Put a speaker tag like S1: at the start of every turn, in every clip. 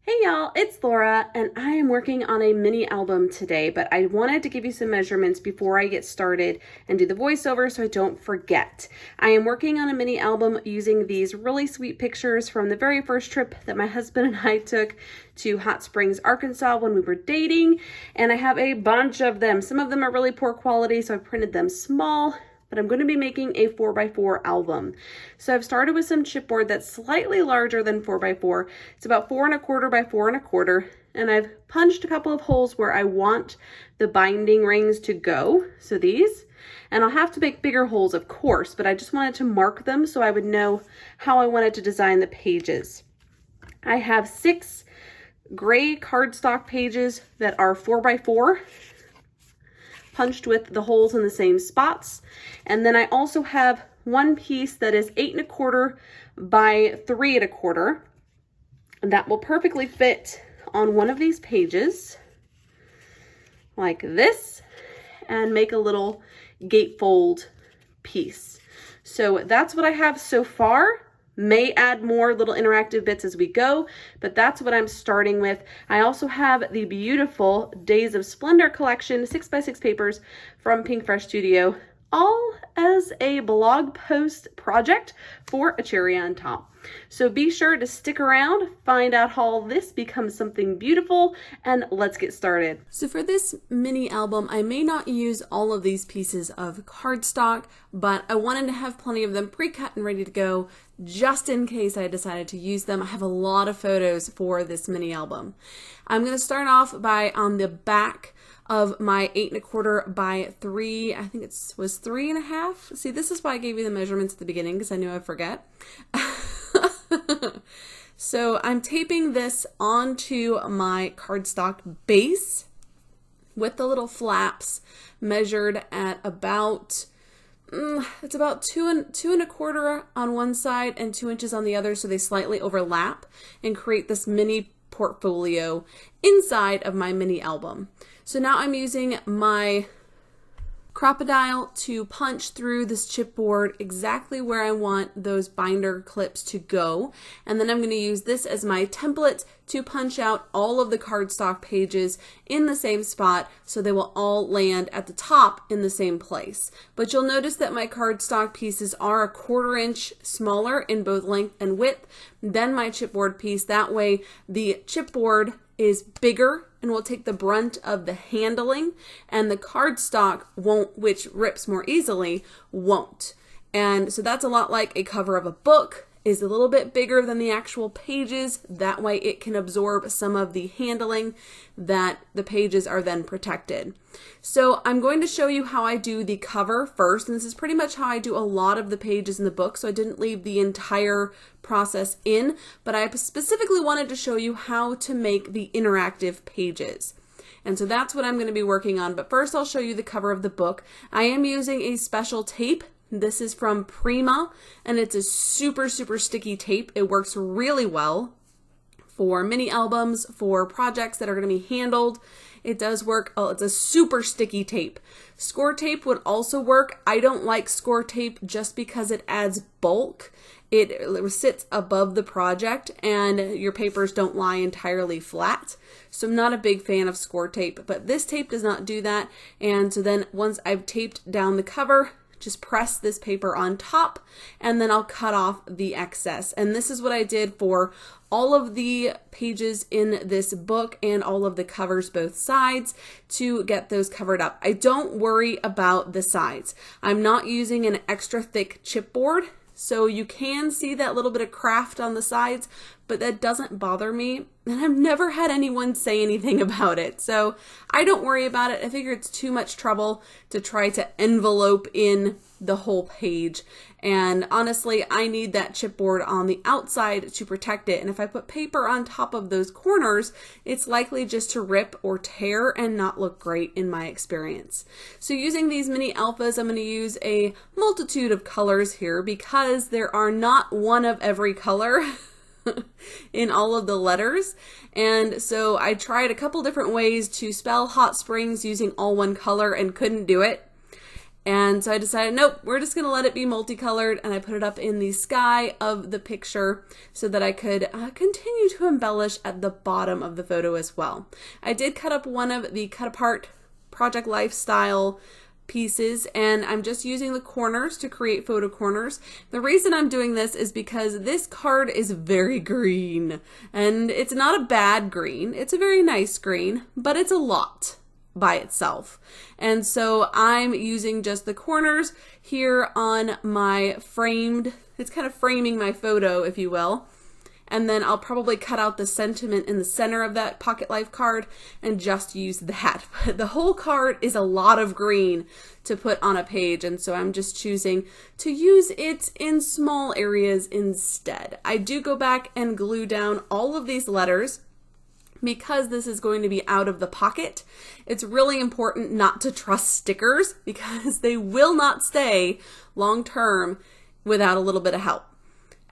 S1: Hey y'all, it's Laura, and I am working on a mini album today, but I wanted to give you some measurements before I get started and do the voiceover so I don't forget. I am working on a mini album using these really sweet pictures from the very first trip that my husband and I took to Hot Springs, Arkansas when we were dating, and I have a bunch of them. Some of them are really poor quality, so I printed them small, but I'm going to be making a 4x4 album. So I've started with some chipboard that's slightly larger than 4x4. It's about 4¼ by 4¼ and I've punched a couple of holes where I want the binding rings to go. So these, and I'll have to make bigger holes of course, but I just wanted to mark them so I would know how I wanted to design the pages. I have 6 gray cardstock pages that are 4x4. Punched with the holes in the same spots. And then I also have one piece that is 8¼ by 3¼ and that will perfectly fit on one of these pages like this and make a little gatefold piece. So that's what I have so far. May add more little interactive bits as we go, but that's what I'm starting with. I also have the beautiful Days of Splendor collection, 6x6 papers from Pinkfresh Studio, all as a blog post project for a cherry on top. So be sure to stick around, find out how this becomes something beautiful, and let's get started. So for this mini album, I may not use all of these pieces of cardstock, but I wanted to have plenty of them pre-cut and ready to go just in case I decided to use them. I have a lot of photos for this mini album. I'm going to start off by on the back of my 8¼ by 3, I think it was 3½. See, this is why I gave you the measurements at the beginning because I knew I'd forget. So I'm taping this onto my cardstock base with the little flaps measured at about it's about 2¼ on one side and 2 inches on the other, so they slightly overlap and create this mini portfolio inside of my mini album. So now I'm using my Crocodile to punch through this chipboard exactly where I want those binder clips to go, and then I'm going to use this as my template to punch out all of the cardstock pages in the same spot so they will all land at the top in the same place. But you'll notice that my cardstock pieces are 1/4 inch smaller in both length and width than my chipboard piece. That way the chipboard is bigger and will take the brunt of the handling, and the cardstock won't, which rips more easily, won't. And so that's a lot like a cover of a book is a little bit bigger than the actual pages. That way it can absorb some of the handling that the pages are then protected. So I'm going to show you how I do the cover first, and this is pretty much how I do a lot of the pages in the book, so I didn't leave the entire process in, but I specifically wanted to show you how to make the interactive pages. And so that's what I'm going to be working on, but first I'll show you the cover of the book. I am using a special tape. This is from Prima, and it's a super sticky tape. It works really well for mini albums, for projects that are going to be handled. It does work. Oh, it's a super sticky tape. Score tape would also work. I don't like score tape just because it adds bulk. It sits above the project and your papers don't lie entirely flat. So I'm not a big fan of score tape, but this tape does not do that. And so then once I've taped down the cover, just press this paper on top and then I'll cut off the excess. And this is what I did for all of the pages in this book and all of the covers both sides to get those covered up. I don't worry about the sides. I'm not using an extra thick chipboard, so you can see that little bit of craft on the sides, but that doesn't bother me, and I've never had anyone say anything about it, so I don't worry about it. I figure it's too much trouble to try to envelope in the whole page, and honestly, I need that chipboard on the outside to protect it, and if I put paper on top of those corners, it's likely just to rip or tear and not look great in my experience. So using these mini alphas, I'm going to use a multitude of colors here because there are not one of every color in all of the letters, and so I tried a couple different ways to spell Hot Springs using all one color and couldn't do it. And so I decided, nope, we're just going to let it be multicolored, and I put it up in the sky of the picture so that I could continue to embellish at the bottom of the photo as well. I did cut up one of the cut apart Project Lifestyle pieces, and I'm just using the corners to create photo corners. The reason I'm doing this is because this card is very green, and it's not a bad green. It's a very nice green, but it's a lot by itself. And so I'm using just the corners here on my framed, it's kind of framing my photo, if you will. And then I'll probably cut out the sentiment in the center of that Pocket Life card and just use that. But the whole card is a lot of green to put on a page, and so I'm just choosing to use it in small areas instead. I do go back and glue down all of these letters. Because this is going to be out of the pocket, it's really important not to trust stickers because they will not stay long term without a little bit of help.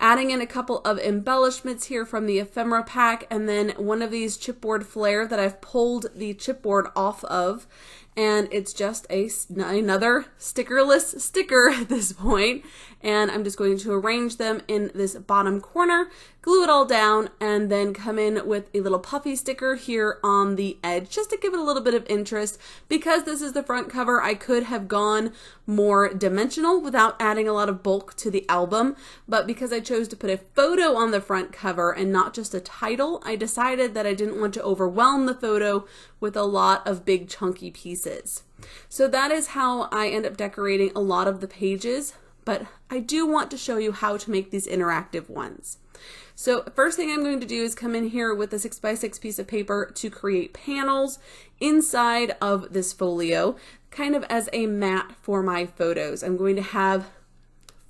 S1: Adding in a couple of embellishments here from the ephemera pack, and then one of these chipboard flare that I've pulled the chipboard off of, and it's just another stickerless sticker at this point. And I'm just going to arrange them in this bottom corner, glue it all down, and then come in with a little puffy sticker here on the edge just to give it a little bit of interest. Because this is the front cover, I could have gone more dimensional without adding a lot of bulk to the album, but because I chose to put a photo on the front cover and not just a title, I decided that I didn't want to overwhelm the photo with a lot of big chunky pieces. So that is how I end up decorating a lot of the pages, but I do want to show you how to make these interactive ones. So first thing I'm going to do is come in here with a 6x6 piece of paper to create panels inside of this folio, kind of as a mat for my photos. I'm going to have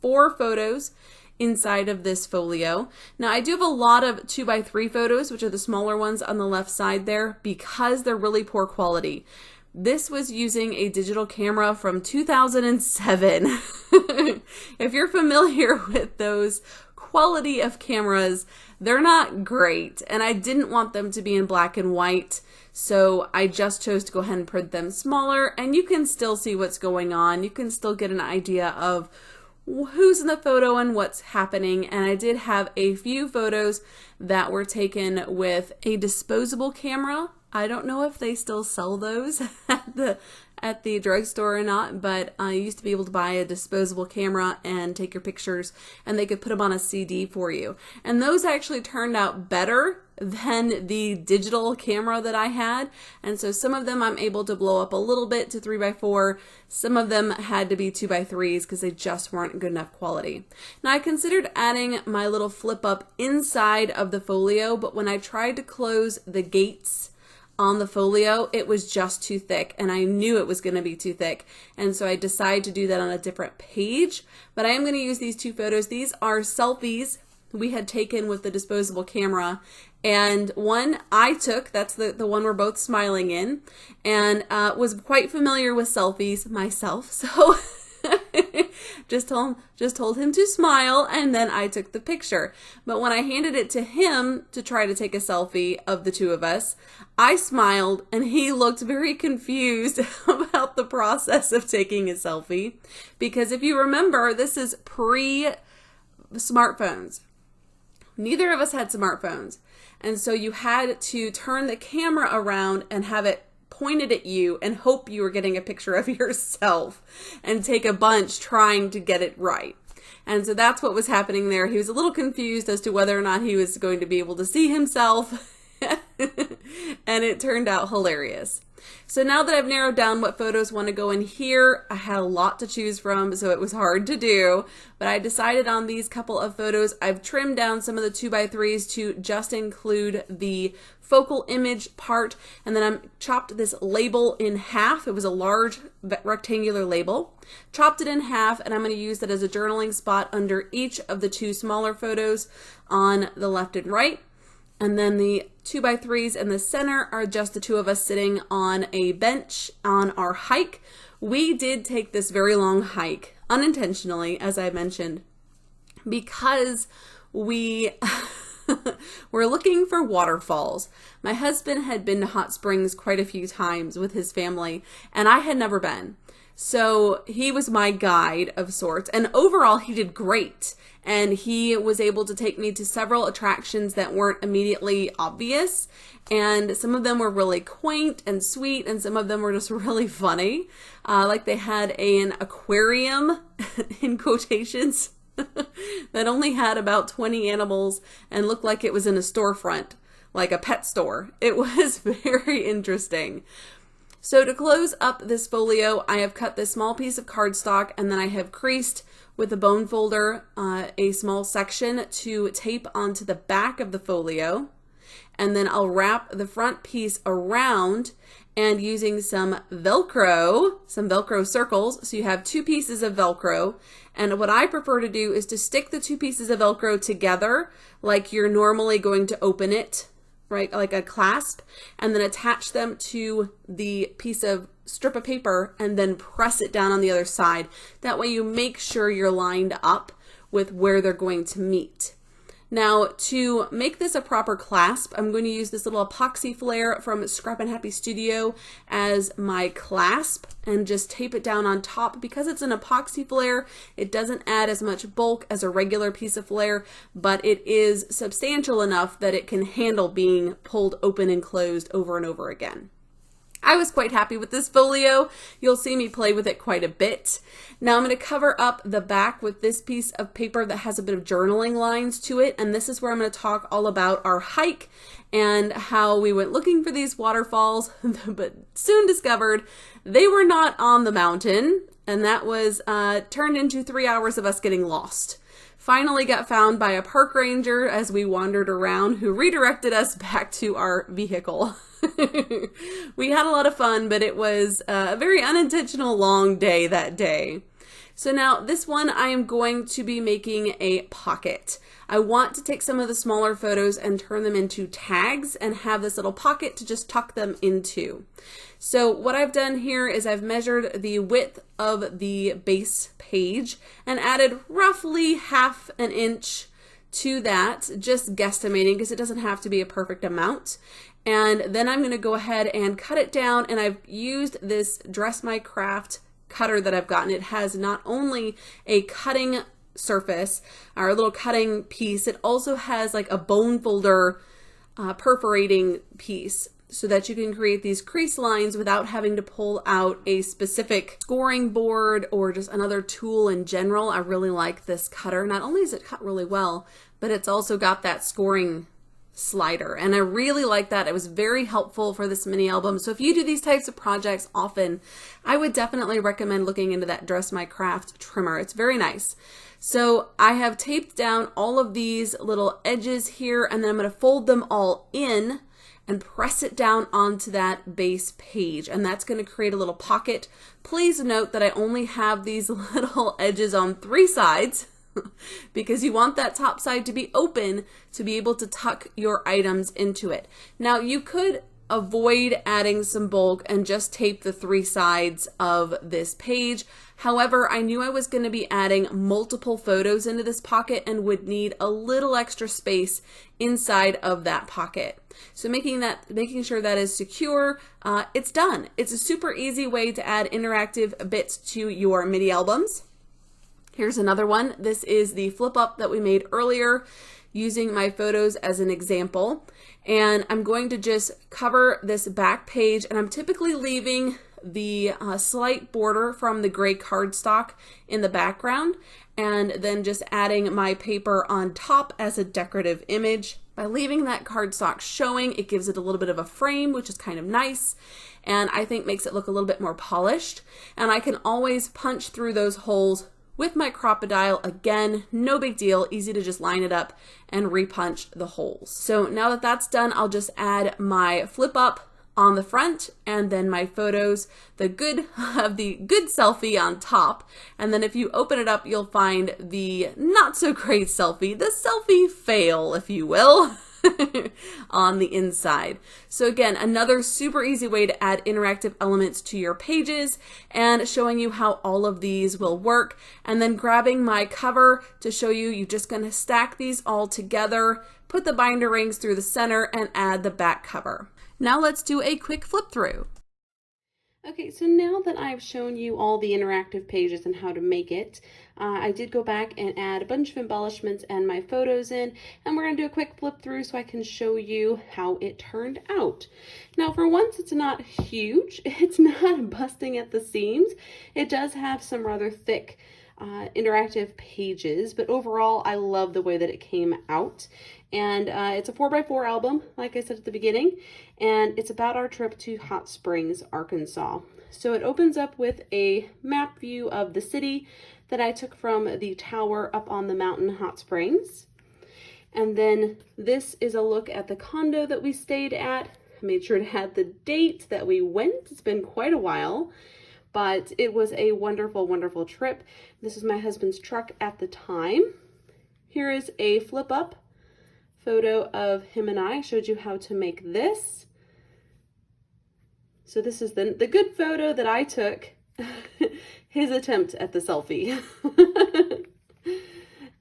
S1: 4 photos inside of this folio. Now I do have a lot of 2x3 photos, which are the smaller ones on the left side there, because they're really poor quality. This was using a digital camera from 2007. If you're familiar with those quality of cameras, they're not great, and I didn't want them to be in black and white, so I just chose to go ahead and print them smaller, and you can still see what's going on. You can still get an idea of who's in the photo and what's happening. And I did have a few photos that were taken with a disposable camera. I don't know if they still sell those at the drugstore or not, but I used to be able to buy a disposable camera and take your pictures, and they could put them on a CD for you. And those actually turned out better than the digital camera that I had. And so some of them I'm able to blow up a little bit to 3x4. Some of them had to be 2x3s because they just weren't good enough quality. Now I considered adding my little flip up inside of the folio, but when I tried to close the gates on the folio, it was just too thick, and I knew it was going to be too thick, and so I decided to do that on a different page. But I am going to use these 2 photos. These are selfies we had taken with the disposable camera, and one I took, that's the one we're both smiling in, and was quite familiar with selfies myself, so just told him to smile, and then I took the picture. But when I handed it to him to try to take a selfie of the 2 of us, I smiled and he looked very confused about the process of taking a selfie, because if you remember, this is pre-smartphones. Neither of us had smartphones, and so you had to turn the camera around and have it pointed at you and hope you were getting a picture of yourself and take a bunch trying to get it right. And so that's what was happening there. He was a little confused as to whether or not he was going to be able to see himself, and it turned out hilarious. So now that I've narrowed down what photos want to go in here, I had a lot to choose from, so it was hard to do, but I decided on these couple of photos. I've trimmed down some of the 2x3s to just include the focal image part, and then I chopped this label in half. It was a large rectangular label. Chopped it in half, and I'm going to use that as a journaling spot under each of the 2 smaller photos on the left and right. And then the 2x3s in the center are just the 2 of us sitting on a bench on our hike. We did take this very long hike unintentionally, as I mentioned, because we were looking for waterfalls. My husband had been to hot springs quite a few times with his family, and I had never been. So he was my guide of sorts, and overall he did great. And he was able to take me to several attractions that weren't immediately obvious. And some of them were really quaint and sweet, and some of them were just really funny. Like they had an aquarium, in quotations, that only had about 20 animals and looked like it was in a storefront, like a pet store. It was very interesting. So to close up this folio, I have cut this small piece of cardstock, and then I have creased with a bone folder a small section to tape onto the back of the folio. And then I'll wrap the front piece around, and using some Velcro circles. So you have two pieces of Velcro. And what I prefer to do is to stick the two pieces of Velcro together like you're normally going to open it, right? Like a clasp, and then attach them to the piece of strip of paper and then press it down on the other side. That way you make sure you're lined up with where they're going to meet. Now, to make this a proper clasp, I'm going to use this little epoxy flare from Scrap and Happy Studio as my clasp and just tape it down on top. Because it's an epoxy flare, it doesn't add as much bulk as a regular piece of flare, but it is substantial enough that it can handle being pulled open and closed over and over again. I was quite happy with this folio. You'll see me play with it quite a bit. Now I'm going to cover up the back with this piece of paper that has a bit of journaling lines to it, and this is where I'm going to talk all about our hike and how we went looking for these waterfalls, but soon discovered they were not on the mountain, and that was turned into 3 hours of us getting lost. Finally got found by a park ranger as we wandered around, who redirected us back to our vehicle. We had a lot of fun, but it was a very unintentional long day that day. So now this one I am going to be making a pocket. I want to take some of the smaller photos and turn them into tags and have this little pocket to just tuck them into. So what I've done here is I've measured the width of the base page and added roughly 1/2 inch to that, just guesstimating because it doesn't have to be a perfect amount. And then I'm going to go ahead and cut it down, and I've used this Dress My Craft cutter that I've gotten. It has not only a cutting surface or a little cutting piece, it also has like a bone folder perforating piece so that you can create these crease lines without having to pull out a specific scoring board or just another tool in general. I really like this cutter. Not only does it cut really well, but it's also got that scoring slider, and I really like that. It was very helpful for this mini album. So if you do these types of projects often, I would definitely recommend looking into that Dress My Craft trimmer. It's very nice. So I have taped down all of these little edges here, and then I'm going to fold them all in and press it down onto that base page, and that's going to create a little pocket. Please note that I only have these little edges on 3 sides because you want that top side to be open to be able to tuck your items into it. Now you could avoid adding some bulk and just tape the 3 sides of this page. However, I knew I was going to be adding multiple photos into this pocket and would need a little extra space inside of that pocket. So making sure that is secure, it's done. It's a super easy way to add interactive bits to your mini albums. Here's another one. This is the flip up that we made earlier using my photos as an example. And I'm going to just cover this back page, and I'm typically leaving the slight border from the gray cardstock in the background, and then just adding my paper on top as a decorative image. By leaving that cardstock showing, it gives it a little bit of a frame, which is kind of nice, and I think makes it look a little bit more polished. And I can always punch through those holes with my Crop-A-Dile. Again, no big deal, easy to just line it up and repunch the holes. So now that that's done, I'll just add my flip up on the front, and then my photos, the good selfie on top. And then if you open it up, you'll find the not so great selfie, the selfie fail, if you will, on the inside. So again, another super easy way to add interactive elements to your pages, and showing you how all of these will work. And then grabbing my cover to show you, you're just going to stack these all together, put the binder rings through the center, and add the back cover. Now let's do a quick flip through. Okay, so now that I've shown you all the interactive pages and how to make it, I did go back and add a bunch of embellishments and my photos in, and we're going to do a quick flip through so I can show you how it turned out. Now, for once, it's not huge. It's not busting at the seams. It does have some rather thick interactive pages, but overall, I love the way that it came out. And it's a 4x4 album, like I said at the beginning, and it's about our trip to Hot Springs, Arkansas. So it opens up with a map view of the city that I took from the tower up on the mountain, Hot Springs. And then this is a look at the condo that we stayed at. I made sure to have the date that we went. It's been quite a while, but it was a wonderful, wonderful trip. This is my husband's truck at the time. Here is a flip up photo of him and I showed you how to make this. So this is the good photo that I took, his attempt at the selfie.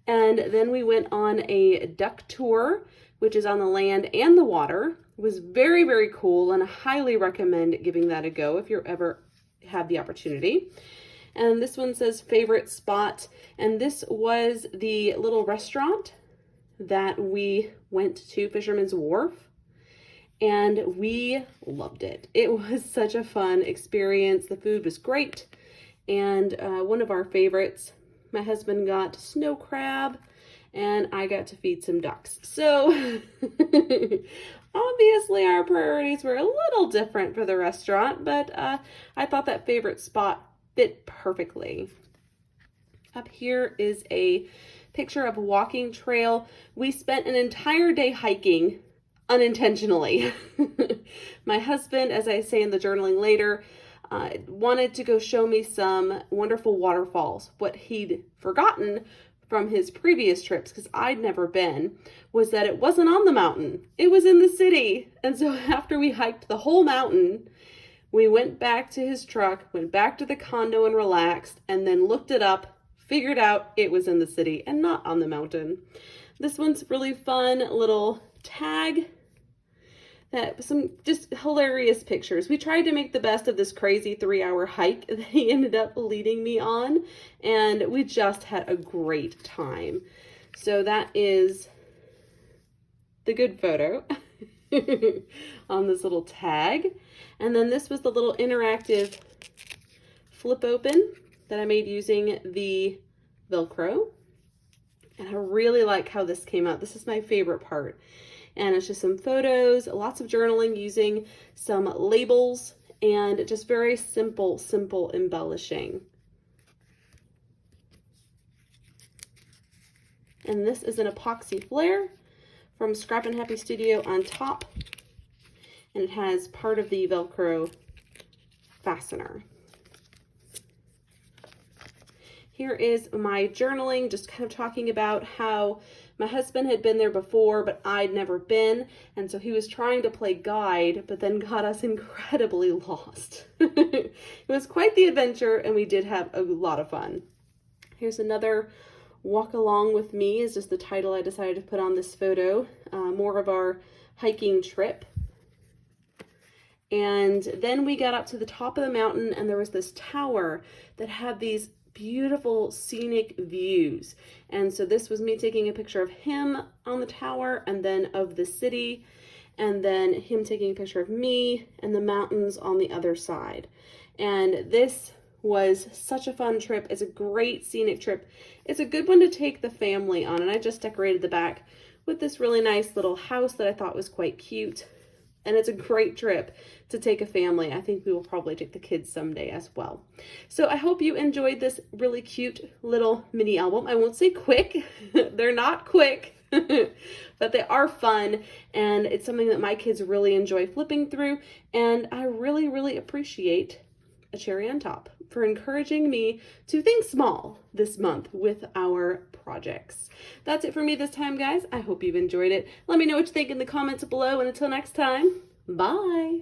S1: And then we went on a duck tour, which is on the land and the water. It was very, very cool, and I highly recommend giving that a go if you're ever have the opportunity. And this one says favorite spot, and this was the little restaurant that we went to, Fisherman's Wharf, and we loved it. It was such a fun experience. The food was great, and one of our favorites, my husband got snow crab, and I got to feed some ducks. So obviously our priorities were a little different for the restaurant, but I thought that favorite spot fit perfectly. Up here is a picture of a walking trail. We spent an entire day hiking unintentionally. My husband, as I say in the journaling later, wanted to go show me some wonderful waterfalls. What he'd forgotten from his previous trips, because I'd never been, was that it wasn't on the mountain. It was in the city. And so after we hiked the whole mountain, we went back to his truck, went back to the condo and relaxed, and then looked it up, figured out it was in the city and not on the mountain. This one's really fun, little tag. That some just hilarious pictures. We tried to make the best of this crazy 3-hour hike that he ended up leading me on, and we just had a great time. So that is the good photo on this little tag. And then this was the little interactive flip open that I made using the Velcro. And I really like how this came out. This is my favorite part. And it's just some photos, lots of journaling using some labels, and just very simple embellishing. And this is an epoxy flare from Scrap and Happy Studio on top, and it has part of the Velcro fastener. Here is my journaling, just kind of talking about how my husband had been there before, but I'd never been, and so he was trying to play guide, but then got us incredibly lost. It was quite the adventure, and we did have a lot of fun. Here's another walk along with me, is just the title I decided to put on this photo. More of our hiking trip. And then we got up to the top of the mountain, and there was this tower that had these beautiful scenic views. And so this was me taking a picture of him on the tower, and then of the city, and then him taking a picture of me and the mountains on the other side. And this was such a fun trip. It's a great scenic trip. It's a good one to take the family on, and I just decorated the back with this really nice little house that I thought was quite cute. And it's a great trip to take a family. I think we will probably take the kids someday as well. So I hope you enjoyed this really cute little mini album. I won't say quick. They're not quick, but they are fun. And it's something that my kids really enjoy flipping through. And I really, really appreciate a cherry on top for encouraging me to think small this month with our projects. That's it for me this time, guys. I hope you've enjoyed it. Let me know what you think in the comments below, and until next time, bye.